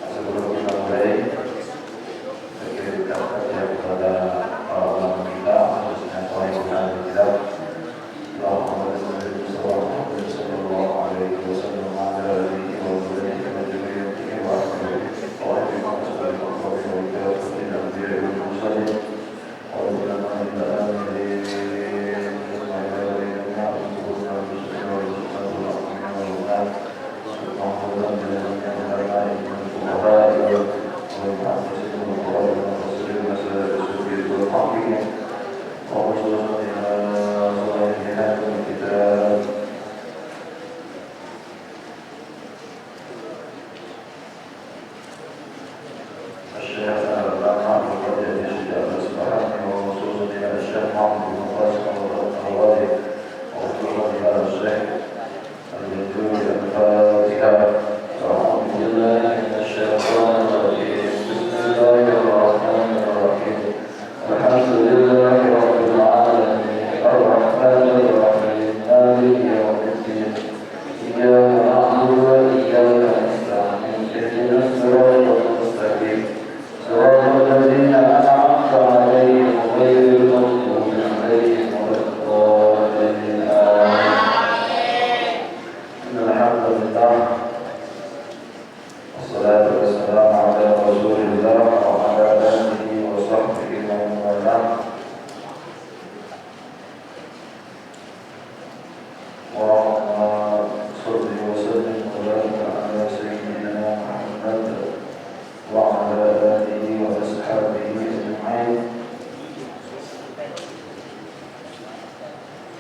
Sebelum kita mulai, saya kirimkan saja kepada para ulama kita, khususnya para ulama kita. Allahumma sallallahu alaihi wasallam ala alihi wa sahbihi wa dzurriyyatihi wa ashabihi wa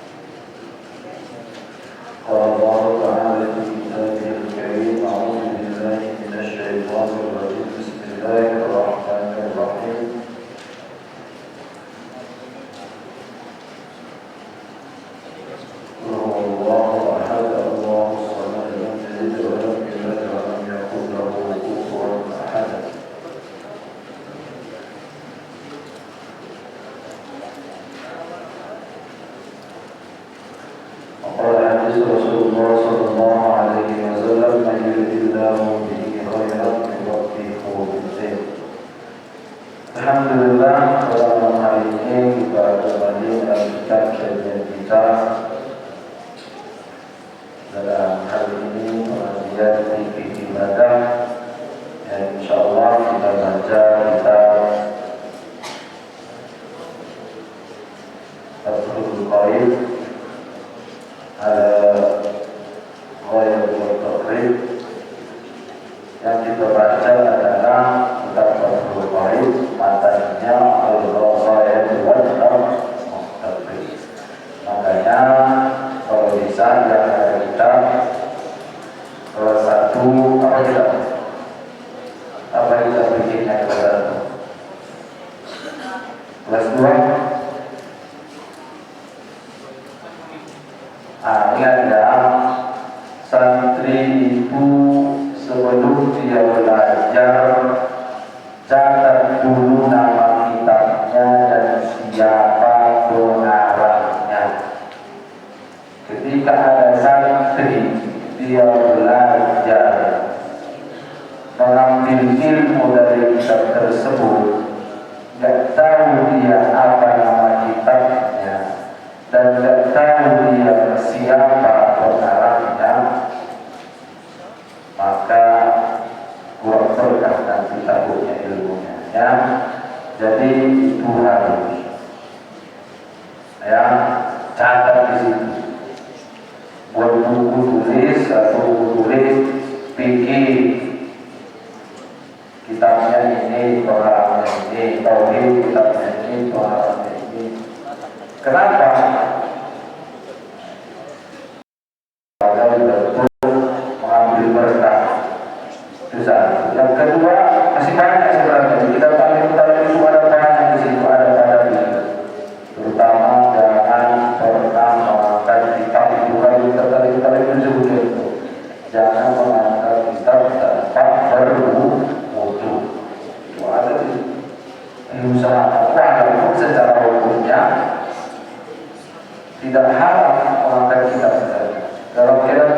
Alhamdulillah, pada malam hari ini kita kembali melanjutkan kajian kita. Dalam hari ini pengajian fikih ibadah yang insyaallah kita baca kitab Fathul Qadir ala Ghayatul Taqrib. Yang kita baca adalah kitab Fathul Qadir, matanya Al-Ghayatul Taqrib. Makanya kalau bisa yang ada kitab kelas 1 apa kita bikinnya kelas 1, kelas 2. Ini ada santri ibu sebelum dia belajar catat dulu nama kitabnya dan siapa pengarangnya. Ketika ada santri dia belajar mengambil ilmu dari kitab tersebut, nggak tahu dia apa nama kitabnya dan nggak tahu dia siapa pengarangnya, maka kurang berkah nanti takutnya ilmunya ya. Jadi itu harus ya catat di situ. Buat buku tulis atau buku tulis pikir kitabnya ini, pengarangnya ini, tauhid kitabnya ini, pengarangnya ini. Kenapa? Agar betul mengambil berkah. Itu satu. Yang kedua, masih banyak sebenarnya. Kita paling utama itu ada banyak di situ, ada ini. Terutama jangan pernah mengangkat kitab itu kita menyebut itu. Jangan mengangkat kitab tanpa berwudu. Itu ada di usaha walaupun secara hukumnya tidak haram mengangkat kitab saja. Dalam kitab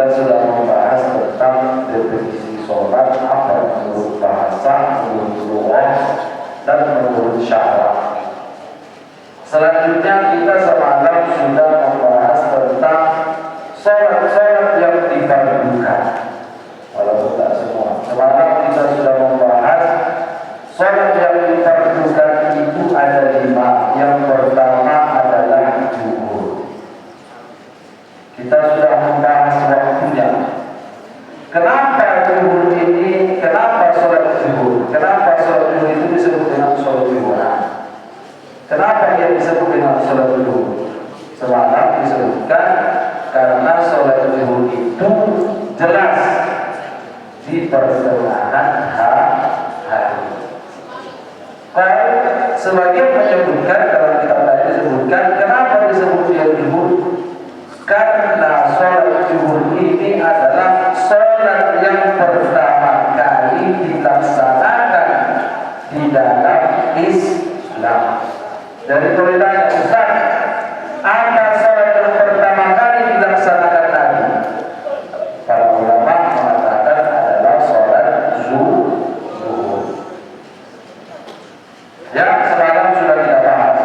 kita sudah membahas tentang definisi sholat, apa menurut bahasa, menurut lughah, dan menurut syara. Selanjutnya kita semalam sudah membahas tentang sholat-sholat yang difardukan. Walaupun tak semua. Semalam kita sudah membahas sholat yang difardukan itu ada 5. Yang pertama adalah zuhur. Kita sudah membahas waktunya. Kenapa zuhur ini? Kenapa sholat zuhur? Kenapa sholat zuhur itu disebut dengan sholat zuhur? Kenapa dia disebut dengan sholat zuhur? Semalam disebutkan karena sholat zuhur itu jelas di pertengahan hari. Kalau sebagian menyebutkan, dalam kitab lain disebutkan, kenapa disebut dia zuhur? Karena sholat zuhur ini adalah sholat yang pertama kali dilaksanakan di dalam Islam. Dari perintahnya Ustaz, apa sholat yang pertama kali dilaksanakan Nabi? Para ulama mengatakan adalah sholat zuhur. Yang semalam sudah kita bahas.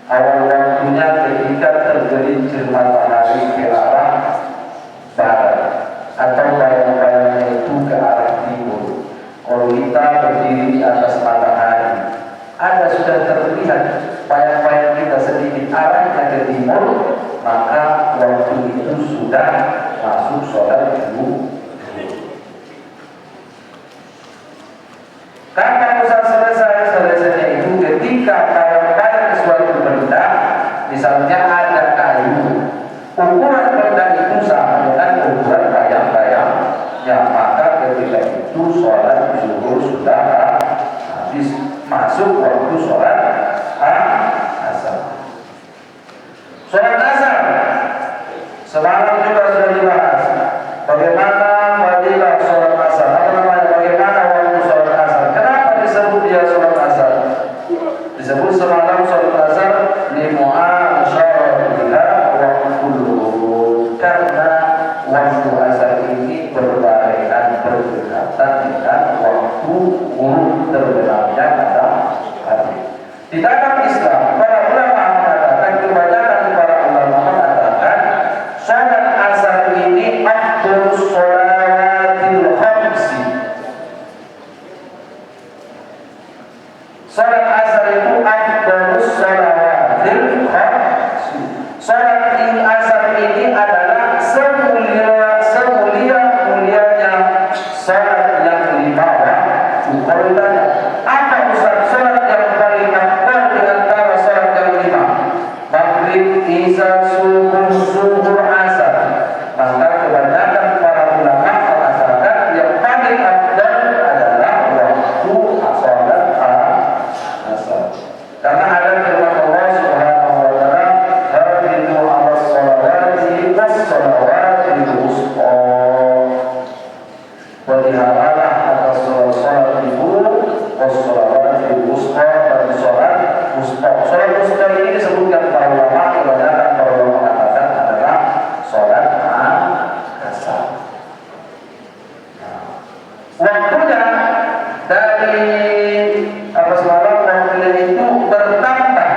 Awal waktunya ketika tergelincir matahari ke arah barat atau bayang-bayangnya itu ke arah timur. Kalau kita berdiri di atas matahari, ada sudah terlihat bayang-bayang kita sedikit arahnya ke timur, maka waktu itu sudah masuk sholat zuhur. Kapan usah selesainya itu ketika bayang-bayang suatu benda, misalnya ada kayu, ukuran benda itu sama dengan ukuran bayang-bayangnya, maka ketika itu sholat zuhur sudah habis, masuk waktu sholat asar. Sholat asar semalam juga sudah dibahas. Bagaimana fadilah sholat asar? Apa namanya? Bagaimana waktu sholat asar? Kenapa disebut dia sholat asar? Disebut semalam sholat asar limu'asyaratiha waqtul, karena waktu asar ini berbarengan berdekatan dengan waktu ghurub terbenamnya matahari. Di dalam Islam, para ulama mengatakan, kebanyakan para ulama mengatakan sholat asar ini afdhalus sholatil khamsi. Sholat asar itu afdhalus sholatil khamsi. Sholat asar ini adalah semulia-mulianya sholat yang 5 waktu. Kalau ditanya, apa Ustaz sholat yang paling afdal di antara sholat yang 5? Maghrib, isya, subuh, zuhur, asar. Maka kebanyakan para ulama mengatakan yang paling afdal adalah waktu sholat asar. Karena ada firman Allah Subhanahu wa taala, "Hafizu 'alas sholawati was-shalawatil wusta." Peliharalah atas sholat itu, was-shalawatil wusta, dan sholat wusta. Sholat wusta ini disebutkan para ulama, kebanyakan para ulama mengatakan adalah sholat asar. Waktunya dari semalam waktunya itu bertambah.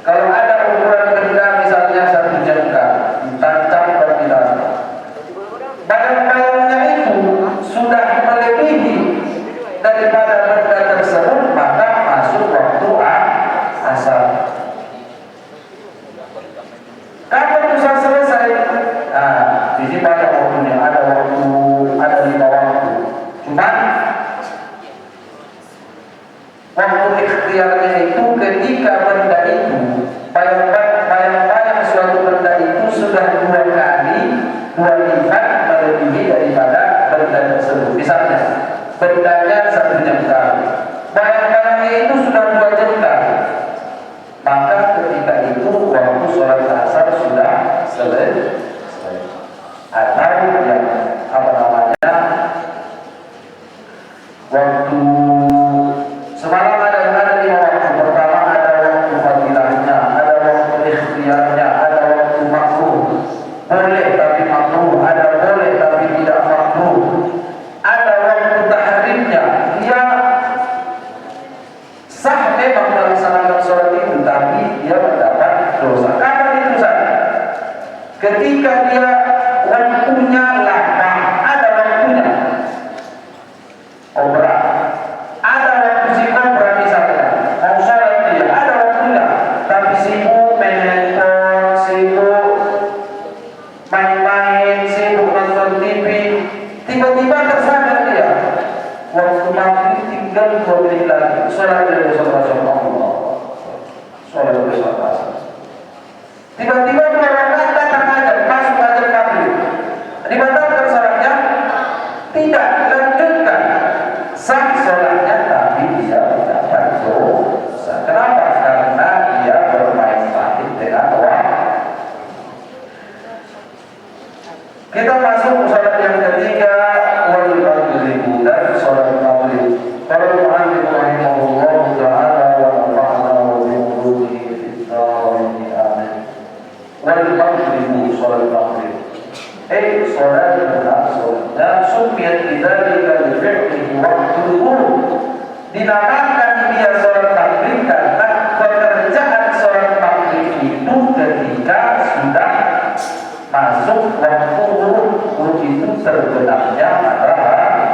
Kalau ada ukuran benda misalnya 1 jengkal, ditancap dan ditancap, bayang-bayangnya itu sudah melebihi daripada benda tersebut, maka masuk waktu asar. Kapan bisa selesai? Nah, di sini banyak waktunya, ada 5 waktu. Cuma waktu ikhtiarnya itu ketika benda itu, bayang-bayang suatu benda itu sudah 2 lipat melebihi daripada benda tersebut. Misalnya bendanya 1 jengkal, bayang-bayangnya itu sudah 2 jengkal, maka ketika itu waktu sholat asar sudah selesai. Atau yang tiba-tiba 2 rakaat datang azan, masuk azan maghrib. Dibatalkan salatnya? Tidak, lanjutkan. Sah salatnya tapi dia mendapat dosa. Kenapa? Karena dia bermain-main dengan waktu. Kita masuk salat yang ketiga, wal maghribu, dan salat maghrib. Qala al-mu'allif rahimahullah ta'ala wa nafa'ana wa bi wudu'ihi fid dharain amin. Wal maghribu, salat maghrib. Salat al-asr. Dan sumiyat bidzalika li fi'lihi waqtul ghurub. Dinamakan dia salat maghrib karena pekerjaan salat maghrib itu ketika sudah masuk waktu ghurub itu terbenamnya matahari.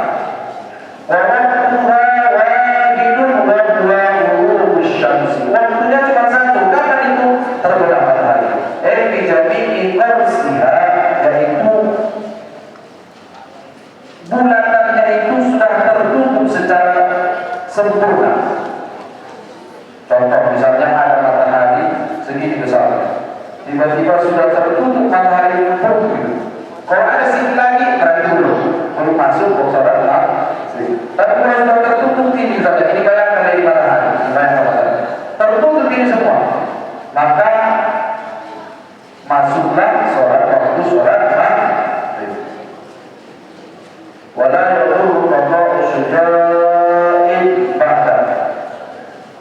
Waktunya wahidun wa huwa ghurubus syamsi. Waktunya cuma satu, kapan itu terbenam matahari? Bi jami'i qarsiha, yaitu bulatannya itu sudah tertutup secara sempurna. Contoh misalnya ada matahari segini besar, tiba-tiba sudah tertutup matahari pun. Kalau ada sedikit lagi berarti belum masuk salat maghrib. Tapi kalau sudah tertutup ini saja, ini bayangkan dari matahari, tertutup ini semua, maka masuklah waktu salat maghrib. Wala yadurru qada'u syuja'in ba'da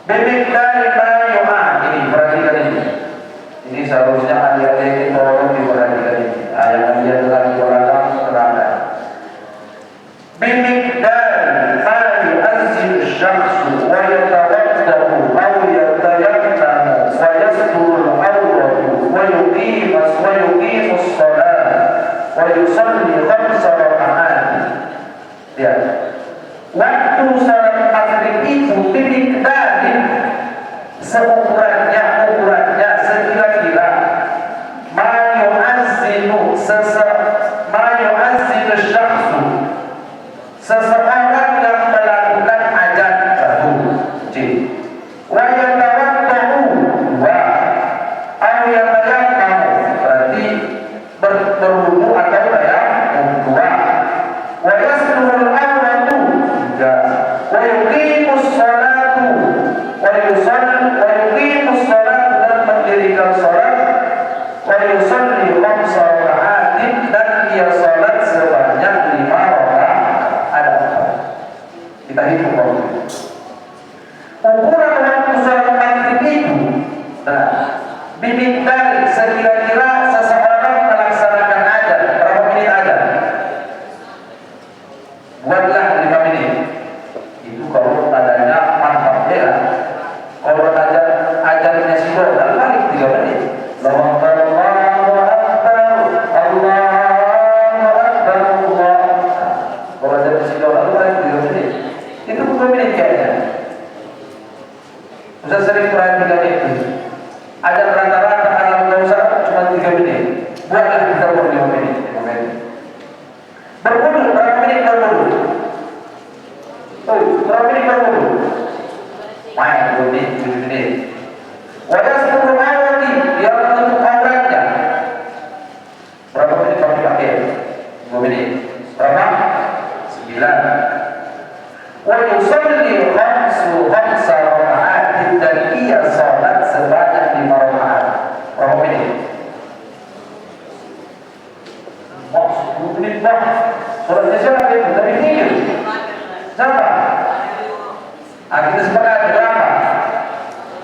bimiqdari ma yu'ad. Ini perhatikan ini. Ini seharusnya ayat ini tolong diperhatikan ini. Ayat yang telah diberikan terangkan. Bimiqdari ma yu'azzil syakhsu wa yatawaddahu aw yatayammamu wa yasturul awratu wa yuqimus salat wa yusalli 5 raka'at. Lihat, waktu salat maghrib itu bimiqdari, ukurannya sekira-kira ma yu'azzilu syakhsu, seseorang yang melakukan azan satu, wa yatawaddahu dua, aw yatayammamu berarti berwudu atau tayamum dua, wa yasturul awratu tiga, wa yuqimus salatu wa yuqimus salatu, dan mendirikan salat, wa yusalli 5 raka'atin, dan dia salat sebanyak 5 rakaat. Ada apa? Kita hitung waktu. Ukuran waktu salat maghrib itu, bimiqdari sekira-kira seseorang melaksanakan azan berapa menit azan? Buatlah 5 menit. Itu kalau adanya mantap ya. Kalau ajarnya si dan balik 3 menit. Allahu Akbar, Allahu Akbar, Allahu Akbar, Allah. Kalau ajarnya si balik 3 menit. Itu 2 menit kayaknya. Ustaz sering perhatikan itu. Ajar rata-rata alam dosa cuma 3 menit. Buatlah kita buat 5 menit. Berwudu berapa menit berwudu? Berapa menit berwudu? Main 2 menit, 7 menit. Wajah 10 awati, dia menutup auratnya. Berapa menit pakai? 2 menit. Berapa? 9. Wa yusalli 5 raka'at, dan ia salat sebanyak 5 rakaat. Berapa menit? 10 menit dah. Salatnya siapa itu? Lebih tinggi. Siapa? Kita sepakat berapa?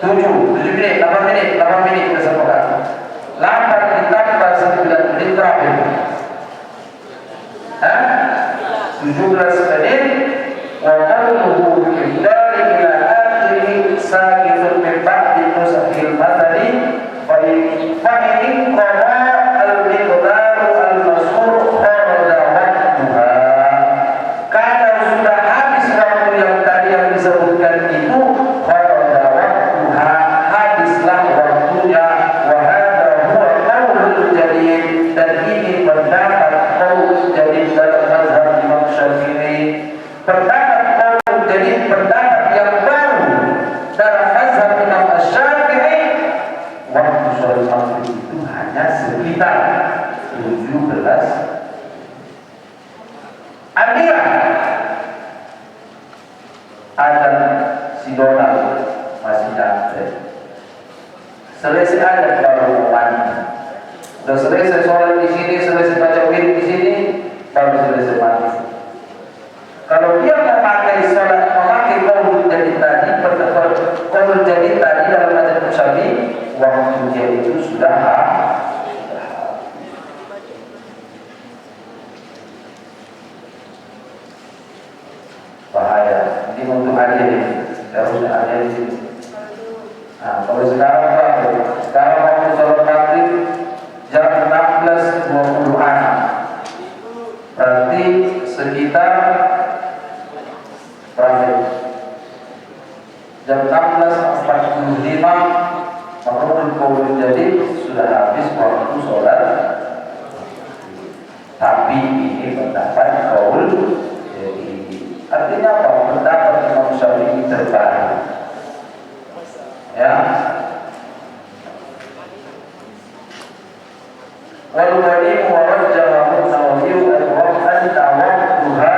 7 menit, 8 menit, 8 menit kita sepakat. 8 ditambah 9 menit terakhir. 17 menit. Wa qawluhu dari ila akhirih sakitun min ba'di nusahil matani fa in qara al-miqdaru al-masur kharaja waktuha. Kalau sudah habis waktu yang tadi yang disebutkan itu, kharaja waktuha, habislah waktunya. Wa hadha huwa qaulul jadid, dan ini pendapat qaulul jadid dalam mazhab Imam Syafi'i. Pendapat qaulul jadid, pendapat yang baru dalam mazhab Imam Syafi'i, waktu sholat maghrib itu hanya sekitar 17 Amira adan si Donald masih nyantai. Selesai adan baru mandi. Udah selesai sholat di sini, selesai baca wirid di sini, baru selesai mandi. Kalau dia memakai sholat, memakai qaul jadi tadi, qaul jadi tadi dalam mazhab Syafi'i, waktu dia itu sudah bahaya. Ini untuk aja nih, harusnya aja di sini. Nah, kalau sekarang berapa? Sekarang waktu sholat maghrib jam 16.26, berarti sekitar berapa? Jam 16.45 menurut qaul jadi sudah habis waktu sholat. Tapi ini pendapat qaul jadi. Artinya apa? Pendapat Imam Syafi'i terbaik. Ya. Wal wali wa rajjahu Nawawi al-waqtuha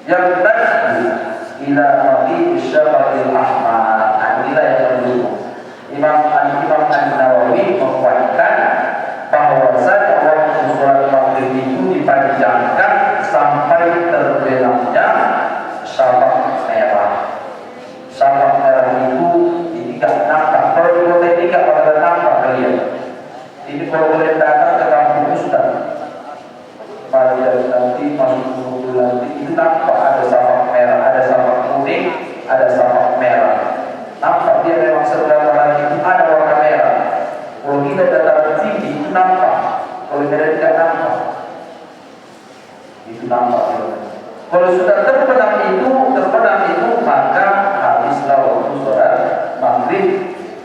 yamtaddu ila maqi syafaqil ahmar. Inilah yang kedua. Imam An-Nawawi menguatkan bahwasanya waktu sholat maghrib itu dipanjangkan sampai terbelangnya syafaq merah. Syafaq merah itu tidak nampak. Kalau di kota ini tidak pada nampak kalian. Ini kalau boleh datang ke kampung sudah. Pagi nanti masuk bulan nanti itu nampak ada syafaq merah, ada syafaq kuning, ada syafaq merah. Nampak dia memang sebelah lagi itu ada warna merah. Kalau kita datang tinggi itu nampak. Kalau tidak nampak. Itu nampak. Kalau sudah terbenam itu maka habislah waktu sholat maghrib.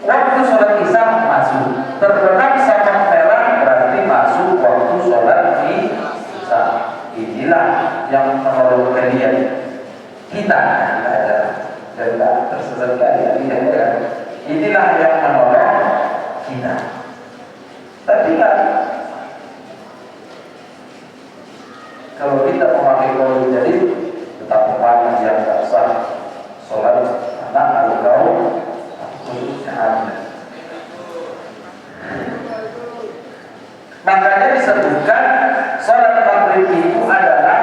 Waktu sholat isya masuk. Terbenam syafaq merah berarti masuk waktu sholat isya. Inilah yang menolong kalian. Kita tidak tersesat kalian. Inilah yang menolong kita. Tapi kan kalau kita memakai qaul jadi tetap memakai yang tak sah sholat anak atau khususnya anak. Makanya disebutkan sholat maghrib itu adalah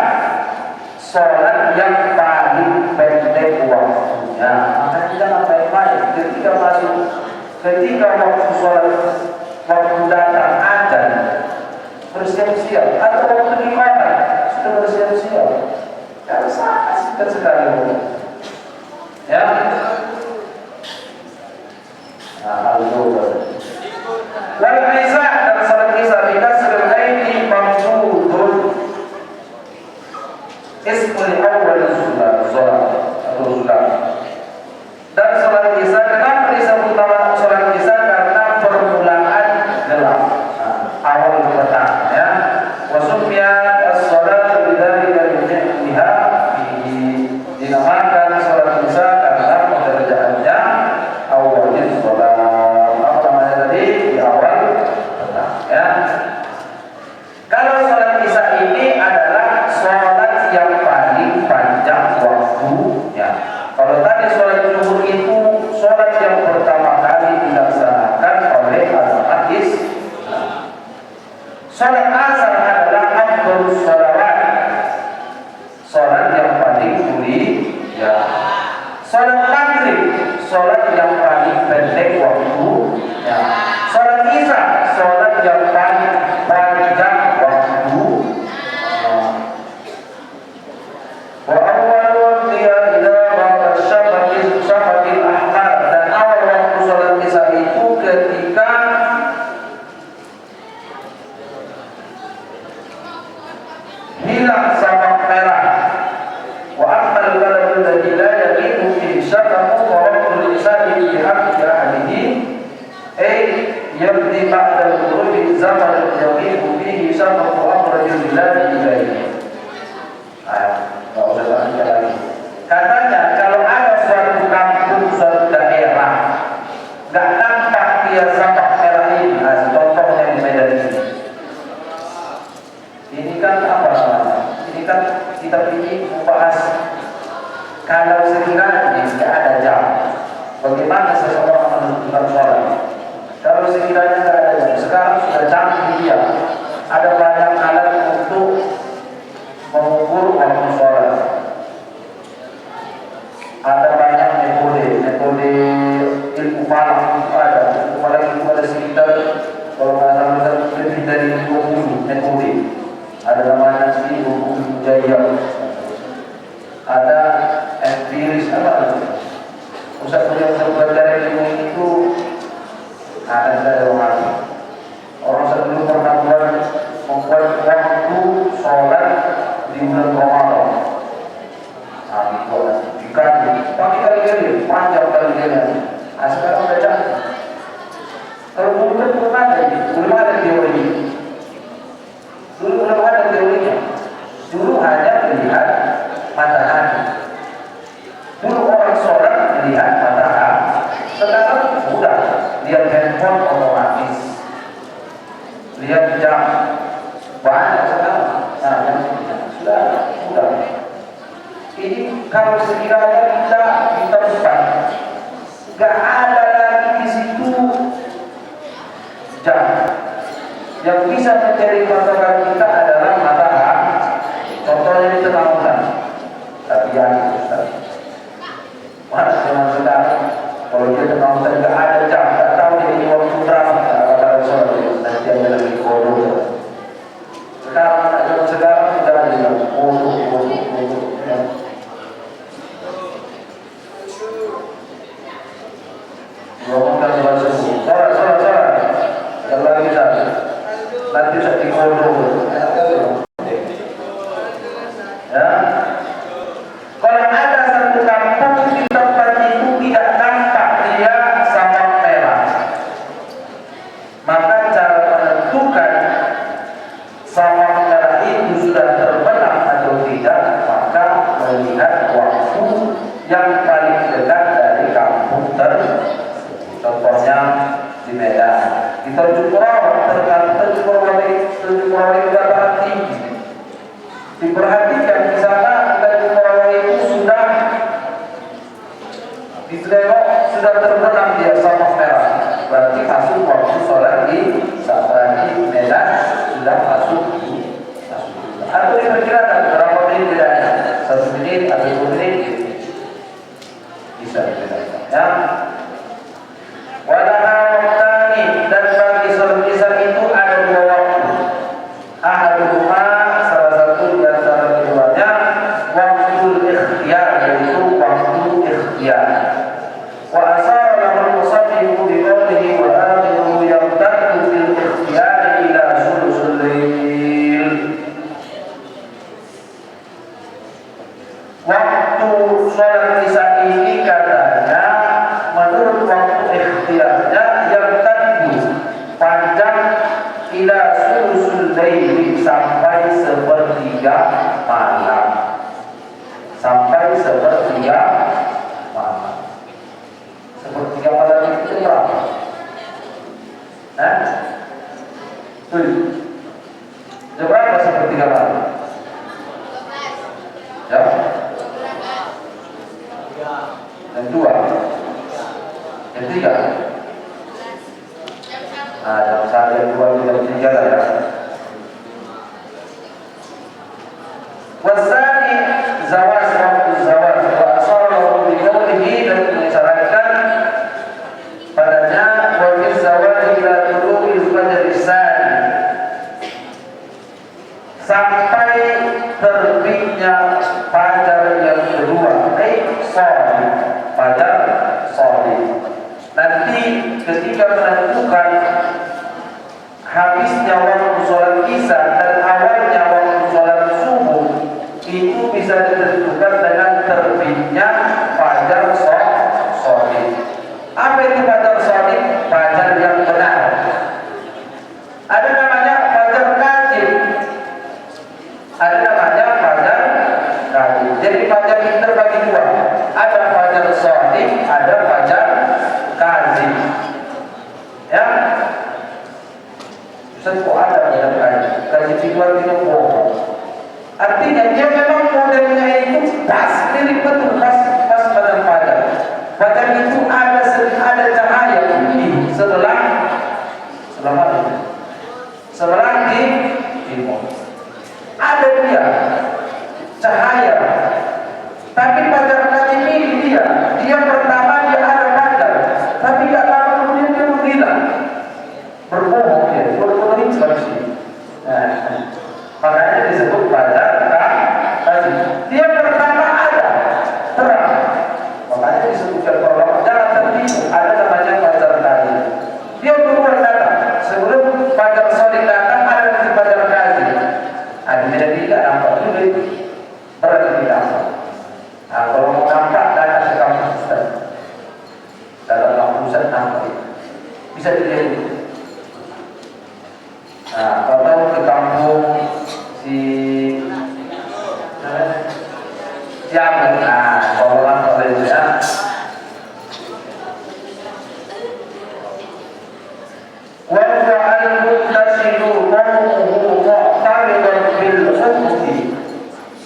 sholat yang paling pendek waktunya. Makanya jangan main-main. Ketika waktu sholat, waktu datang azan bersiap-siap, atau waktu ibadah sudah bersiap-siap. Karena sangat singkat sekali. Ya. Nah, wal isya dan salat isya bikasril aini mamdudun ismul awwal salat atau salat. Dan salat isya kenapa disebut nama salat isya? Karena permulaan gelap, awal petang, ya. Wasufiyat as-salat bidzalika liha dinamakan salat isya karena pekerjaannya awalnya salat. Kalau sholat isya ini adalah sholat yang paling panjang waktunya. Kalau tadi sholat zuhur itu sholat yang pertama kali dilaksanakan oleh azan isya. Sholat asar adalah afdhalus sholawat, sholat yang paling mulia. Sholat maghrib, sholat yang paling pendek waktunya. Sholat isya, sholat yang paling panjang waktu. Wa awal waqtiha idza baqa syafaqil ahmar, dan awal waktu sholat isya itu ketika hilang syafaq merah. Wa amal baladul ladzi la yaqimu fi syafaqu wa waqtul isya bi haqqi ahlihi yabdi ba'da al-ghurubi zaman yaqimu fihi syafaqu amrajul lillahi ilaihi. Nggak usah lanjut lagi. Katanya kalau ada suatu kampung, suatu daerah nggak nampak dia syafaq merah ini, ada banyak alat untuk mengukur waktu sholat. Ada banyak metode ilmu falak itu ada. Ilmu falak itu ada sekitar kalau nggak salah lebih dari 20 metode. Ada namanya ilmu jaya, ada empiris, apa pusat belajar ilmu itu ada dari orang sebelum pernah membuat waktu sholat di bulan Ramadan. Dikaji pagi kali panjang kali. Sekarang udah cantik. Kalau dulu kan belum ada teori. Dulu belum ada teorinya. Dulu hanya melihat matahari. Dulu orang sholat melihat matahari. Sekarang sudah lihat handphone otomatis, lihat jam banyak sekarang. Sudah. Ini kalau sekiranya kita bukan, nggak ada lagi di situ jam. Yang bisa menjadi patokan kita adalah matahari. Contohnya di tengah bulan. Tapi yang itu mana zaman sekarang kalau dia tengah bulan nggak ada jam, nggak tahu ini waktu berapa. Kalau sholat nanti ada lagi kodok. Sekarang sudah ada kodok. Ngomongkan bahasa sholat. Kalau lagi nanti saya dikodok. Ya. Kalau ada satu kampung di tempat itu tidak nampak dia sama merah, maka cara menentukan sama merah itu sudah terbenam atau tidak, maka melihat waktu yang paling dekat dari kampung tersebut. Contohnya di Medan, di Tanjung Purawan, Tanjung Purawan itu dataran tinggi. Diperhatikan di sana Tanjung Purawan itu sudah ditengok, sudah terbenam dia sama merah. Berarti masuk waktu sholat di Medan sudah masuk. Atau diperkirakan berapa menit bedanya? 1 menit atau 2 menit? Bisa dibedakan. Ya. Walaha waktani, dan bagi sholat isya itu ada 2 waktu. Ahaduhuma, salah satu di antara keduanya, waktu ikhtiyar, yaitu waktu ikhtiyar. Wa asara lahul musannifu bi qawlihi wa akhiruhu yamtaddu bil ikhtiyar ila sulusul lail. Waktu sholat isya ini katanya menurut waktu ikhtiyarnya yang tadi panjang ila sulusul lail, sampai sepertiga malam. Sampai sepertiga malam. Sepertiga malam itu berapa? Berapa sepertiga malam? Ya? Yang 2, yang 3. Yang 1, yang 2, yang 3 lah ya. Wasani zawaz, waktu zawaz. Wa asalahu bi qawlihi, dan mengisyaratkan padanya wa fi zawaz ila tulu'il fajr as-sani, sampai terbitnya fajar yang kedua. Shadiq, fajar shadiq. Nanti ketika menentukan habisnya waktu sholat isya dan awalnya waktu sholat subuh, itu bisa ditentukan dengan terbitnya fajar shadiq. Apa itu fajar shadiq? Fajar yang benar. Ada namanya fajar kadzib, ada namanya fajar kadzib. Jadi fajar itu terbagi 2. Ada fajar shadiq, ada fajar kadzib. Ya. Ustaz, kok ada dalam kadzib itu artinya bohong. Artinya dia memang modelnya itu pas, mirip betul pas fajar. Fajar itu ada cahaya putih setelah malam. sebelah di timur. Ada dia cahaya, tapi fajar tadi ini dia pertama dia ada fajar, tapi tidak lama kemudian dia menghilang, berbohong dia, berbohong seperti ini. Makanya disebut fajar tadi. Dia pertama ada terang, makanya disebutkan prolog. Jangan tertipu, ada namanya fajar tadi. Dia duluan datang sebelum fajar sodik datang, ada nanti fajar tadi. Ada tidak nampak dulu, berarti tidak nampak. Nah, kalau mau nampak datang ke kampus Ustaz. Dalam kampus nampak bisa dilihat dulu. Nah, kalau ke kampung si siapa? Nah, kalau orang oleh dia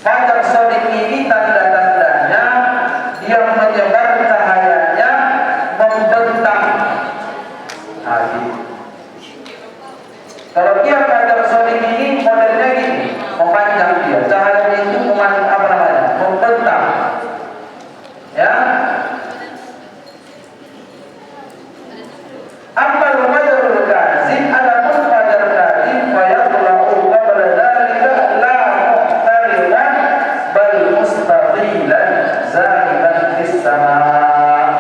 fajar sodik ini tanda-tandanya dia menyebar cahayanya membentang. Kalau dia fajar sodik ini modelnya gini, memanjang dia, cahayanya itu membentang. Ya. Apa fajarul kazib? Adapun fajar kazib fayatlu'u qabla dzalika la muhtariqan bal mustaqilan zahiban fis sama'.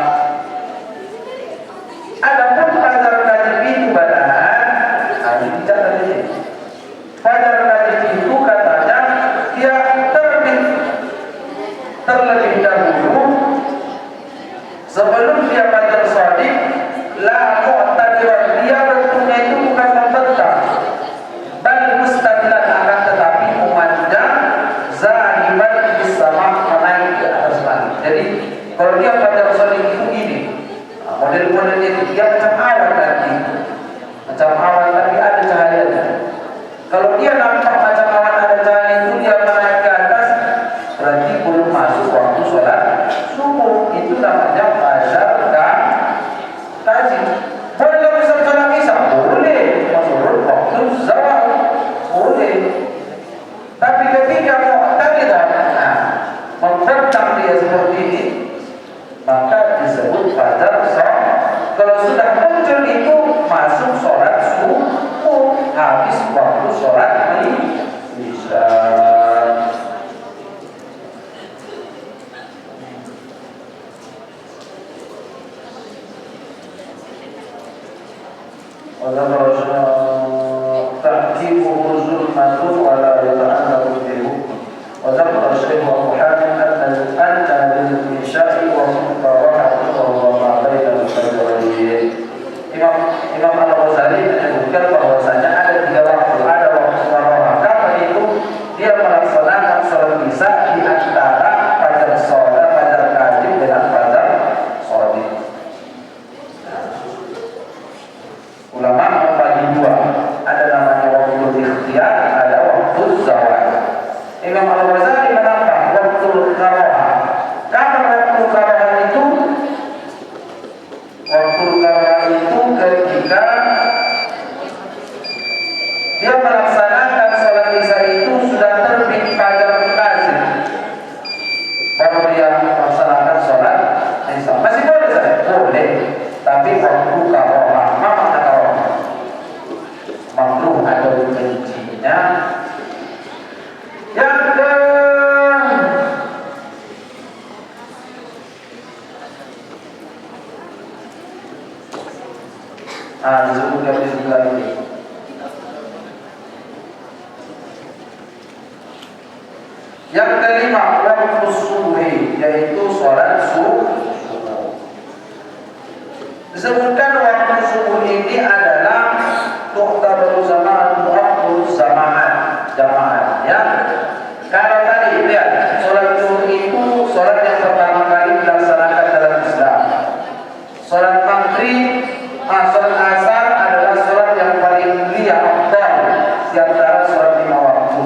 Adapun fajar kazib itu balahan, ini dicatat di sini. Fajar kazib itu katanya dia terbit terlebih dahulu sebelum dia fajar shadiq. La mu'tadiran, dia bentuknya itu bukan membentang, bal mustaqilan, akan tetapi memanjang, zahiban fis sama', menaik di atas langit. Jadi kalau dia fajar shadiq itu gini, model-modelnya itu dia macam awan nanti, macam awan tapi ada cahayanya. Kalau dia nampak macam awan ada cahaya itu dia menaik ke atas, berarti belum masuk waktu sholat subuh. Itu namanya fajar kazib. Boleh nggak bisa sholat isya? Boleh. Menurut waktu zawal boleh. Tapi ketika mu'tadiran, membentang dia seperti ini, maka disebut fajar shadiq. Kalau sudah muncul itu masuk sholat subuh, habis waktu sholat isya. تأتيه ظلمة ولا يتعلق به وذكر الشيخ أبو حاتم أن للإنشاء ومقترحة وهو ما بين الفجرين. Imam Al-Ghazali menyebutkan bahwasanya ada 3 waktu. Ada waktu karaoh. Kapan itu dia melaksanakan sholat isya di antara fajar kazib dengan fajar shadiq. Ulama membagi 2, ada namanya waktu ikhtiyar, ada waktu zawal. Imam Al-Ghazali menambah waktu karaoh. Kapan waktu karaoh itu? Waktu karaoh itu ketika dia melaksanakan sholat isya itu sudah terbit fajar kazib, baru dia melaksanakan sholat isya. Masih boleh saya? Boleh, tapi waktu karaoh. Makruh atau bencinya. Yang disebutkan di sebelah ini. Yang kelima, waktu subuh, yaitu sholat subuh. Disebutkan waktu subuh ini adalah tu'tabaru zaman waktu jamaah. Ya. Kalau tadi lihat sholat zuhur itu sholat yang pertama kali dilaksanakan dalam Islam. Sholat maghrib, sholat asar adalah sholat yang paling mulia di antara sholat 5 waktu.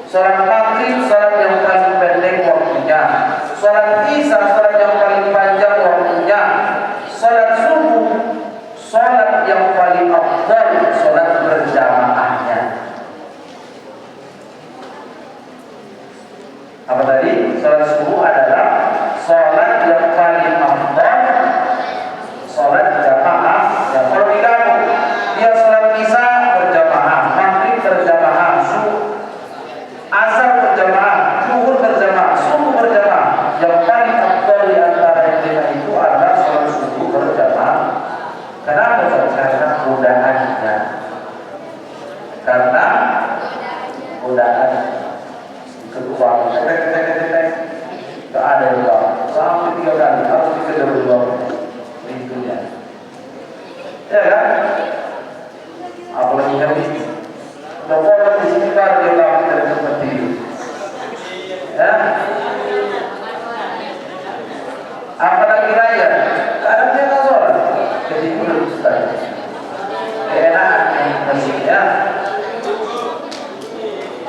Sholat maghrib sholat yang paling pendek waktunya. Sholat isya sholat yang paling panjang waktunya. Sholat subuh sholat yang paling afdal, sholat berjamaahnya. isya berjamaah, maghrib berjamaah, asar berjamaah, zuhur berjamaah, subuh berjamaah. Yang paling afdal di antara yang lima itu adalah sholat subuh berjamaah. Kenapa? Karena godaannya. Karena godaan kedua, tidak ada yang tahu. Sampai 3 kali harus dikejar dua pintunya. Ya kan? Apalagi hari ini. Pokoknya di sini kan dia tahu kita seperti itu. Ya? Apalagi raya, kadang dia nggak sholat. Jadi itu lebih susah. Keenakan yang pastinya.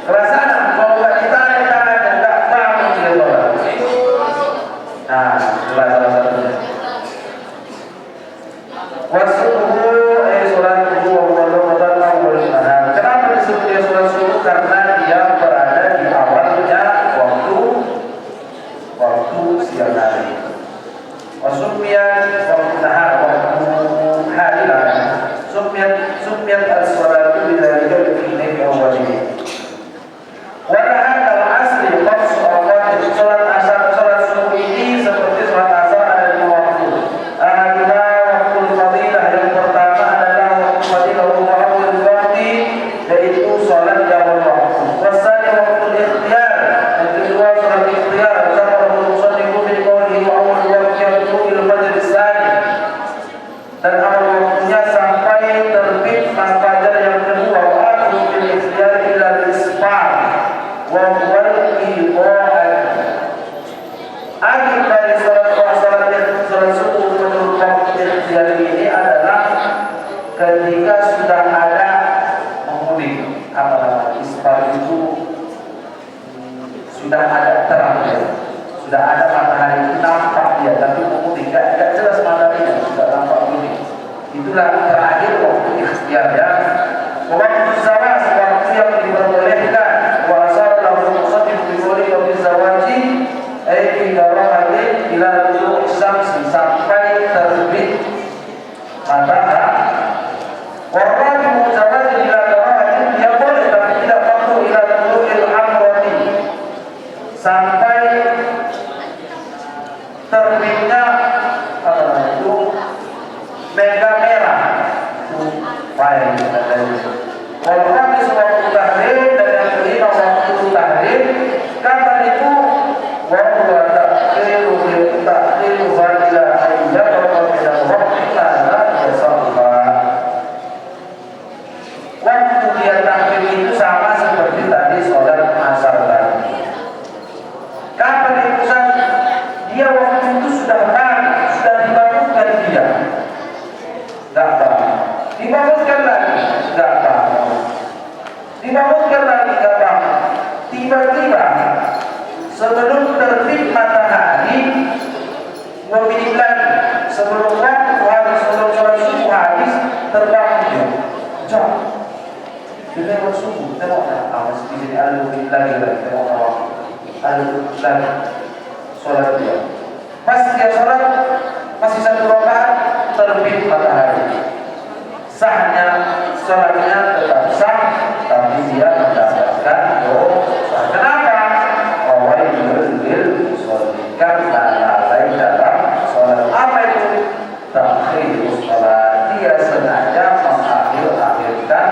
Kerasaan kalau nggak ditarik tangan dan nggak bangun dia sholat. Nah, itulah salah satunya. Wasubuh sholat subuh kenapa disebut dia sholat subuh? Karena dia berada di awalnya waktu siang hari. Wasumiyat waktu nahar, waktu hari lah. Sumiyat as-sholatu bidzalika fi awwalihi. Walahan dalam asli waktu sholat asar, sholat subuh ini seperti sholat asar ada 2 waktu. Ada waktu fadilah, yang pertama adalah waktu fadilah awal waktu, yaitu sholat di awal waktu. Wasani waktu ikhtiyar, yang kedua sholat ikhtiyar. Sama musonnifu fi qawlihi wa awal waktu il fajr tsani, dan awal waktunya sampai terbit fajar yang kedua. Wa akhiru fil ikhtiyar ila al-isfar wa huwa al-iqa'ah. Akhir dari sholat subuh menurut waktu ikhtiyar ini adalah ketika sudah ada menguning. Apa namanya? Isfar itu sudah ada terang ya. Sudah ada matahari itu nampak dia, tapi menguning tidak jelas mataharinya, sudah nampak kuning. Itulah terakhir waktu ikhtiyar ya. Waktu zawaj, waktu yang diperbolehkan. Wa asal lahu musannif bi qawli wa zawaji ay idarahatin ila tulu'i syamsi, sampai terbit matahari. Warraju zawaji ila darahatin, dia boleh tapi tidak perlu ila tulu'il amrati, sampai terbitnya itu mega merah itu baik dari walaupun waktu tahrir, dan yang kelima waktu tahrir. Kapan itu? Waktu takhiru fadilah ayyat wa minal waqti la yasallah. Waktu dia tahrir itu sama seperti tadi sholat asar tadi. Kapan itu? Dia waktu itu sudah bangun, sudah dibangunkan dia. Tidak bangun. Dibangunkan lagi, tidak bangun. Dibangunkan lagi, tidak bangun. Tiba-tiba sebelum terbit matahari 2 menit lagi, sebelum waktu habis, sebelum sholat subuh habis, terbangun dia. Jauh. Dia lewat subuh, tengok masih di sini ada 2 menit lagi, tengok waktu. Ada 2 menit lagi sholat dia. Pas dia sholat masih 1 rakaat, terbit matahari. Sahnya sholatnya tetap sah, tapi dia mendapatkan dosa. Kenapa? Wawailul lil musallin, karena lalai dalam sholat. Apa itu? Takhirus sholat, dia sengaja mengakhir-akhirkan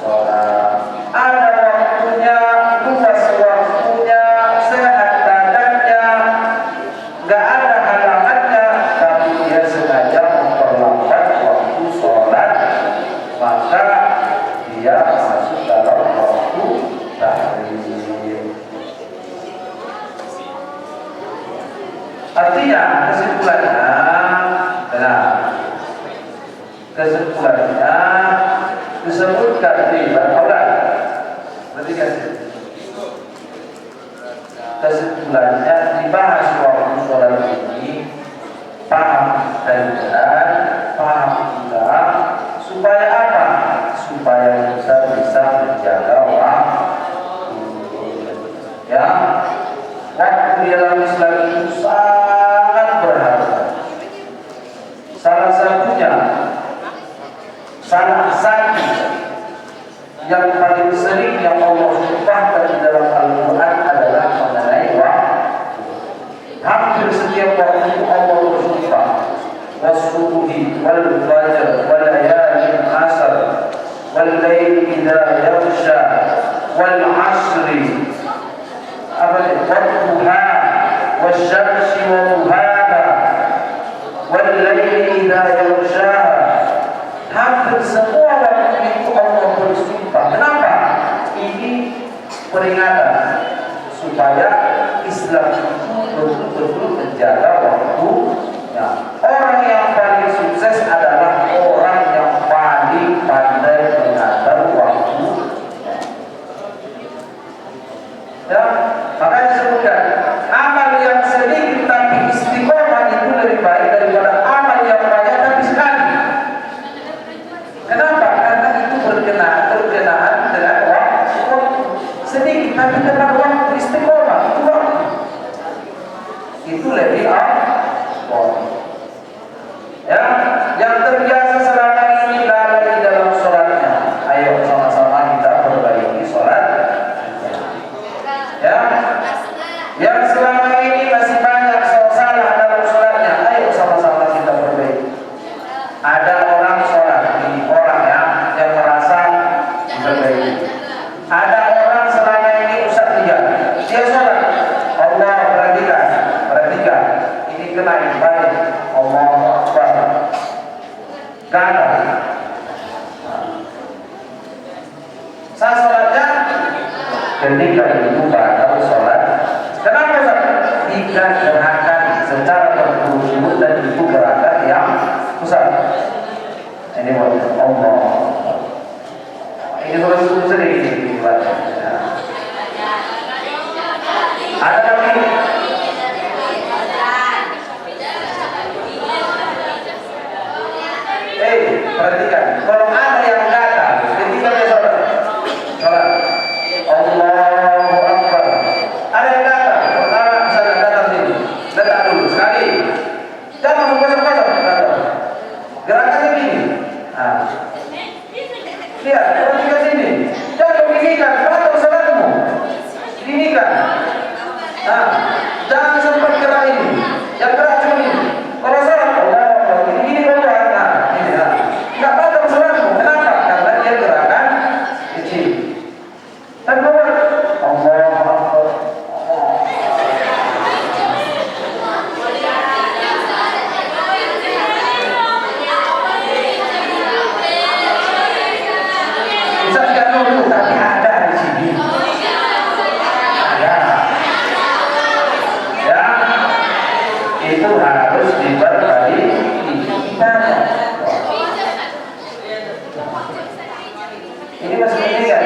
sholat. Ada waktunya, luas waktunya, sehat badannya, nggak ada halangannya, tapi dia sengaja memperlambat waktu sholat, maka dia masuk dalam waktu tahrim. Artinya kesimpulannya disebutkan di Al-Quran. Berarti kesimpulannya dibahas waktu sholat ini, paham dan paham juga, supaya apa? Supaya kita bisa menjaga waktu. Ya, waktu di dalam Islam itu sangat berharga. Salah satunya, salah satu yang paling sering yang Allah sumpahkan di dalam Al-Quran adalah mengenai waktu. Hampir setiap waktu itu Allah bersumpah, wasubuhi wal fajr wal layalin asr wal layli idza yaghsha wal asri wadduha wasyamsi wa duhaha wal layli idza yaghshaha. Hampir semua waktu itu Allah bersumpah. Kenapa? Ini peringatan supaya Islam itu betul-betul menjaga waktunya. Orang yang paling sukses adalah orang yang paling pandai mengatur waktu. Ya, makanya disebutkan amal yang sedikit tapi istiqomah itu lebih baik daripada amal yang banyak tapi sekali. Kenapa? Karena itu berkenaan dengan waktu. Sedikit tapi tepat waktu, istiqomah itu waktu. Itu lebih ya, yang terbiasa selama ini lalai dalam sholatnya. Ayo sama-sama kita perbaiki sholat. Ya, yang selama ini masih banyak salah dalam sholatnya. Ayo sama-sama kita perbaiki. Ada orang sholat, ini orang yang merasa diperbaiki. Ada orang selama ini Ustaz dia sholat. Allah perhatikan. Ini kena ibadah. Allahu Akbar. Gagal. Saya sholatnya ketika itu batal sholat. Kenapa Ustaz? Tiga gerakan secara berturut-turut dan itu gerakan yang Ustaz. Ini Allah. Ini terus sering dibaca. Ada lagi. Perhatikan. Kalau ada yang gatal ketika dia sholat, Allahu Akbar. Ada yang gatal. Pertama misalnya datang sini, datang dulu sekali. Jangan kosong-kosong. Gerakannya begini. Lihat, perhatikan sini. Jangan beginikan, batal sholatmu. Beginikan. Jangan sempat gerak ini. Yang gerak cuma ini. Kalau sholat, ini keluar. Nggak batal sholatmu. Kenapa? Karena dia gerakan kecil. Dan keluar. Allah Akbar. Tapi ada di sini. Ada. Ya, itu harus diperbaiki. Ini masih penting kan?